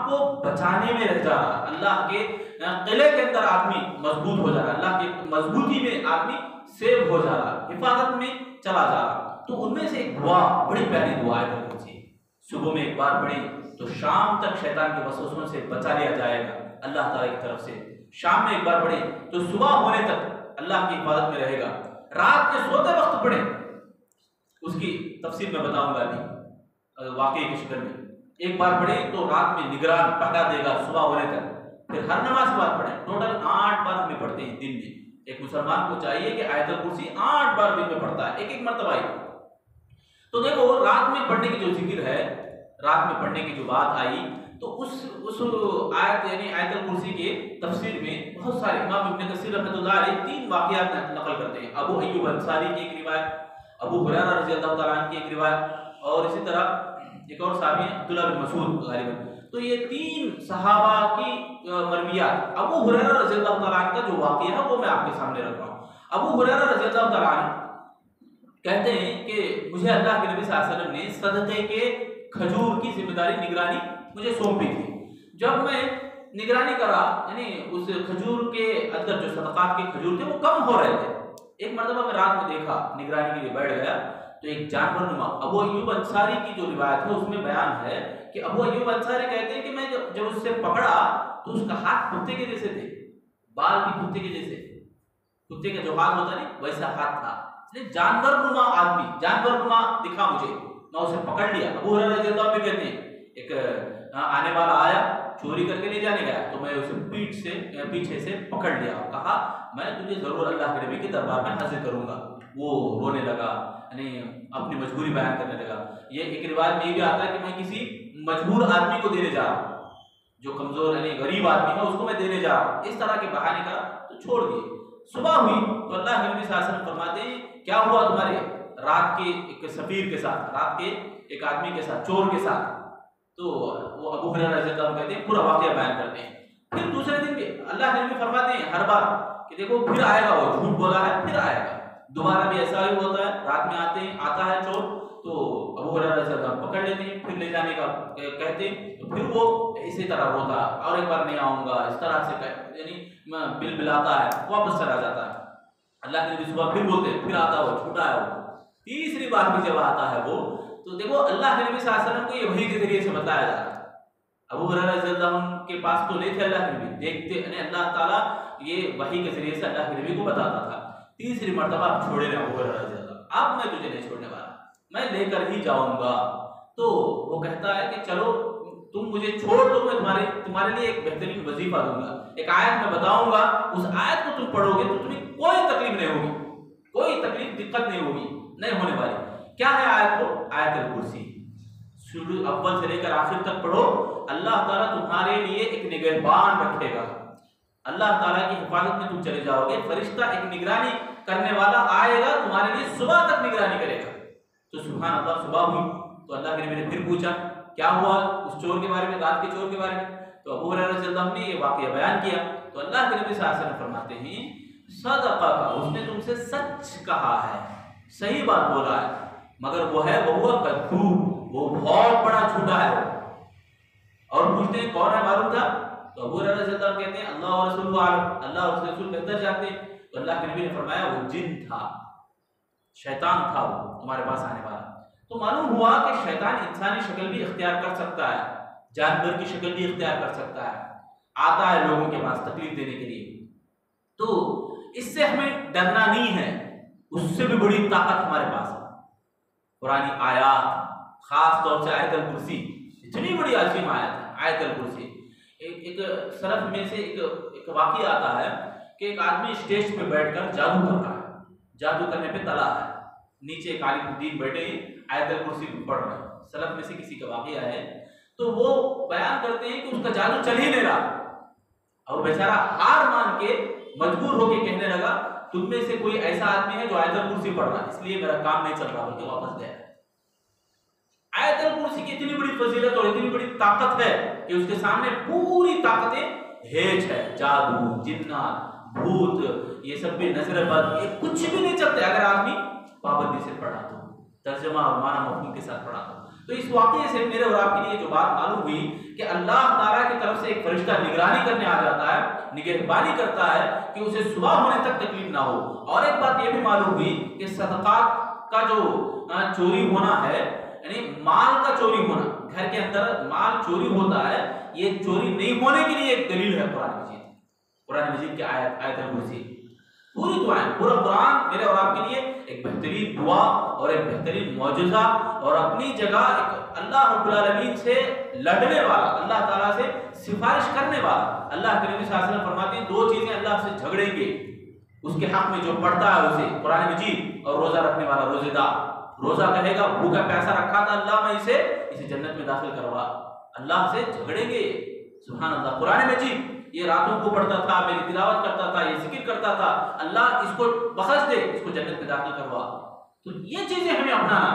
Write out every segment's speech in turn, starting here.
को बचाने में रह जा रहा, अल्लाह के किले के अंदर आदमी मजबूत हो जा रहा, अल्लाह की मजबूती में आदमी सेव हो जा रहा, हिफाजत में चला जा रहा। तो उनमें से एक दुआ, बड़ी प्यारी दुआ है, सुबह में एक बार पढ़े तो शाम तक शैतान के वसवसों से बचा लिया जाएगा अल्लाह ताला की तरफ से। शाम में एक बार पढ़े तो सुबह होने तक अल्लाह की हिफाजत में रहेगा। रात में सोते वक्त पढ़े, उसकी तफसील मैं बताऊंगा अभी वाकई की शक्ल में। एक बार पढ़े तो रात में निगरान पका देगा सुबह होने तक। फिर हर नमाज के बाद पढ़े, टोटल 8 बार हमें पढ़ते हैं दिन में। एक मुसलमान को चाहिए कि आयतुल कुर्सी 8 बार दिन में पढ़ता है, एक मरतबा ही। तो देखो रात में पढ़ने की जो जिक्र है, रात में पढ़ने की जो बात आई, तो उस आयत यानी आयतुल कुर्सी के तफसीर में बहुत सारे इमाम इब्न कसीर रहमतुल्लाह अलैह 3 वाक़यात नकल करते हैं। अबू अय्यूब अंसारी की एक रिवायत, अबू हुरैरा रज़ियल्लाहु तआला अन्हु की एक रिवायत, और इसी तरह एक और सहाबी अब्दुल्लाह बिन मसूद गालिबन। तो ये 3 सहाबा की मरवियात। अबू हुरैरा रज़ियल्लाहु तआला अन्हु का जो वाक़या है वो मैं आपके सामने रख रहा हूँ। अबू हुरैरा रज़ियल्लाहु तआला अन्हु कहते हैं कि मुझे अल्लाह के नबी सल्लल्लाहु अलैहि वसल्लम ने सदक़े के खजूर की जिम्मेदारी निगरानी मुझे सौंपी थी। जब मैं निगरानी करा, यानी उस खजूर के अंदर जो सदक़ात के खजूर थे वो कम हो रहे थे। एक मरतबा मैं रात में देखा, निगरानी के लिए बैठ गया, तो एक जानवर नुमा अबू अय्यूब अंसारी की जो रिवायत है उसमें बयान है कि अबू अय्यूब अंसारी कहते हैं कि मैं जब उससे पकड़ा तो उसका हाथ कुत्ते के जैसे थे, बाल भी कुत्ते के जैसे, कुत्ते का जो हाथ होता है वैसा हाथ था। जानवर नुमा आदमी, जानवर नुमा दिखा मुझे, मैं उसे पकड़ लिया। अबू हुरैरा रज़ियल्लाहु अन्हु कहते हैं एक आने वाला आया, चोरी करके ले जाने गया, तो मैं उसे पीछे से पकड़ लिया और कहा मैं तुझे जरूर अल्लाह के नबी के दरबार में हाजिर करूंगा। वो रोने लगा, यानी अपनी मजबूरी बयान करने लगा। ये एक रिवायत में ये भी आता है कि मैं किसी मजबूर आदमी को देने जा रहा हूँ, जो कमजोर यानी गरीब आदमी है उसको मैं देने जा रहा हूँ, इस तरह के बहाने का, तो छोड़ दिए। सुबह हुई तो अल्लाह के नबी सल्लल्लाहु अलैहि वसल्लम फरमाते हैं क्या हुआ तुम्हारे रात के एक सफीर के साथ, रात के एक आदमी के साथ, चोर के साथ। तो वो अबू हुरैरा रज़ियल्लाहु अन्हु कहते हैं, पूरा वाक़या बयान करते हैं। फिर दूसरे दिन भी अल्लाह के नबी फरमाते हैं हर बार कि देखो फिर आएगा, वो झूठ बोला है फिर आएगा। दोबारा भी ऐसा ही होता है, रात में आता है चोर, तो अबू हुरैरा रज़ियल्लाहु अन्हु पकड़ लेते हैं, फिर ले जाने का कहते हैं, तो फिर वो इसी तरह रोता और एक बार नहीं आऊँगा, इस तरह से यानी बिलबिलाता है, वापस चला जाता है। अल्लाह के नबी सुबह फिर बोलते हैं, फिर आता है वो, छूटा है वो। तीसरी बार भी जब आता है वो, तो देखो अल्लाह के नबी सल्लल्लाहु अलैहि वसल्लम को ये वही के जरिए से बताया जा रहा है। अबू हुरैरा रज़ियल्लाहु अन्हु के पास तो नहीं थे अल्लाह के नबी, देखते यानी अल्लाह ताला ये वही के जरिए से अल्लाह के नबी को बताता था। तीसरी मर्तबा आप छोड़े ना अबू हुरैरा रज़ियल्लाहु, अब मैं तुझे नहीं छोड़ने वाला, मैं लेकर ही जाऊंगा। तो वो कहता है कि चलो तुम मुझे छोड़ दो, मैं तुम्हारे लिए एक बेहतरीन वजीफा दूंगा, एक आयत में बताऊंगा, उस आयत को तुम पढ़ोगे तो तुम्हें कोई तकलीफ नहीं होगी, कोई तकलीफ दिक्कत नहीं होगी, नहीं होने वाली। क्या है आयत? को आयतुल कुर्सी, शुरू अव्वल से लेकर आखिर तक पढ़ो, अल्लाह ताला तुम्हारे लिए एक निगहबान रखेगा, अल्लाह ताला की हिफाजत में तुम चले जाओगे। फरिश्ता एक निगरानी करने वाला आएगा, तुम्हारे लिए सुबह तक निगरानी करेगा। तो सुभान अल्लाह, सुबह हुई तो अल्लाह के नबी ने फिर पूछा क्या हुआ उस चोर के बारे में, रात के चोर के बारे में। तो अबू हुरैरा रज़ियल्लाहु अन्हु ने ये वाक़या बयान किया। तो अल्लाह के नबी सल्लल्लाहु अलैहि वसल्लम फरमाते हैं सदका का, उसने तुमसे सच कहा है, सही बात बोला है, मगर वो है वो कद्दूब, वो बहुत बड़ा झूठा है। और पूछते हैं कौन है, मालूम था? तो अबू हुरैरा रज़ियल्लाहु अन्हु कहते हैं अल्लाह और रसूलुहु आलम, अल्लाह और उसके रसूल बेहतर जानते हैं। तो अल्लाह के नबी ने फरमाया वो जिन था, शैतान था वो तुम्हारे पास आने वाला। तो मालूम हुआ कि शैतान इंसानी शक्ल भी इख्तियार कर सकता है, जानवर की शक्ल भी इख्तियार कर सकता है, आता है लोगों के पास तकलीफ देने के लिए। तो इससे हमें डरना नहीं है, उससे भी बड़ी ताकत हमारे पास है। पुरानी आयत, खास तौर से आयतुल कुर्सी, इतनी बड़ी अजीम आयत है आयतुल कुर्सी। एक सरफ में से एक वाक़या आता है कि एक आदमी स्टेज पे बैठकर जादू कर रहा है, जादू करने पे तला है, नीचे एक आलिमुद्दीन बैठे आयतुल कुर्सी पढ़ रहे हैं, सलफ में से किसी का वाक़या है। तो वो बयान करते हैं कि उसका जादू चल ही नहीं रहा, और बेचारा हार मान के मजबूर होके कहने लगा तुम में से कोई ऐसा आदमी है जो आयतुल कुर्सी पढ़ रहा है, इसलिए मेरा काम नहीं चल रहा, बल्कि वापस गया। आयतुल कुर्सी की इतनी बड़ी फजीलत और इतनी बड़ी ताकत है कि उसके सामने पूरी ताकतें हेज है, जादू, जिन्नात, भूत, ये सब भी नजरबद, ये कुछ भी नहीं चलते अगर आदमी पाबंदी से पढ़ा तो, तर्जुमा और माना मफहूम के साथ पढ़ा तो इस वाक़ये से मेरे और आपके लिए जो बात मालूम हुई कि अल्लाह ताला की तरफ से एक फरिश्ता निगरानी करने आ जाता है, निगहबानी करता है कि उसे सुबह होने तक तकलीफ ना हो। और एक बात यह भी मालूम हुई कि सदक़ात का जो चोरी होना है, यानी माल का चोरी होना, घर के अंदर माल चोरी होता है, ये चोरी नहीं होने के लिए एक दलील है कुरान मजीद की आयतुल कुर्सी। पूरी दुआएं, पूरा कुरान मेरे और आपके लिए एक बेहतरीन दुआ और एक बेहतरीन मौजज़ा और अपनी जगह एक अल्लाह रब्बुल आलमीन से लड़ने वाला, अल्लाह ताला से सिफारिश करने वाला। अल्लाह के नबी सल्लल्लाहु अलैहि वसल्लम फरमाते हैं दो चीजें अल्लाह से झगड़ेंगे उसके हक में जो पढ़ता है उसे, कुरान मजीद और रोजा रखने वाला रोजेदार। रोजा कहेगा भूखा प्यासा रखा था अल्लाह मैं इसे जन्नत में दाखिल करवा, अल्लाह से झगड़ेंगे। सुभान अल्लाह। कुरान मजीद ये रातों को पढ़ता था, मेरी तिलावत करता था, ये जिक्र करता था, अल्लाह इसको बख्श दे, इसको जन्नत में दाखिल करवा। तो ये चीजें हमें अपनाना,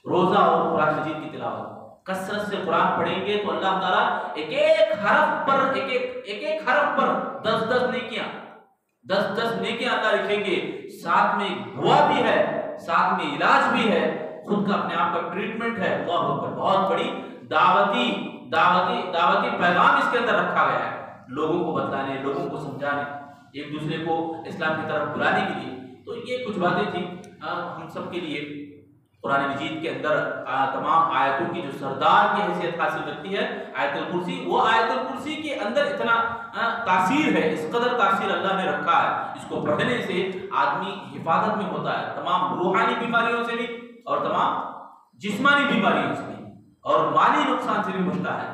रोजा और कुरान मजीद की तिलावत, कसरत से कुरान पढ़ेंगे तो अल्लाह ताला एक एक हरफ पर 10-10 नेकियां, 10-10 नेकियां अल्लाह लिखेंगे। साथ में दुआ भी है, साथ में इलाज भी है, खुद का अपने आप का ट्रीटमेंट है। अल्लाह अकबर। बहुत बड़ी दावती पैगाम इसके अंदर रखा गया है, लोगों को बतलाने, लोगों को समझाने, एक दूसरे को इस्लाम की तरफ बुलाने के लिए। तो ये कुछ बातें थी हम सब के लिए। कुरान मजीद के अंदर तमाम आयतों की जो सरदार की हैसियत हासिल रखती है आयतुल कुर्सी, वो आयतुल कुर्सी के अंदर इतना तासीर है, इस कदर तासीर अल्लाह ने रखा है, इसको पढ़ने से आदमी हिफाजत में होता है तमाम रूहानी बीमारियों से भी और तमाम जिस्मानी बीमारियों से भी और माली नुकसान से भी बचता है।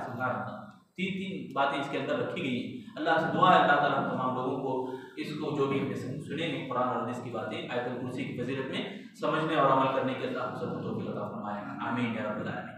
तीन बातें इसके अंदर रखी गई हैं। अल्लाह से दुआ है अल्लाह ताला हम तमाम लोगों को इसको जो भी हमने सुने हैं कुरान और हदीस की बातें आयतुल कुर्सी की फजीलत में समझने और अमल करने के अल्लाह सबको तौफीक अता फरमाए। आमीन या रब्बल आलमीन।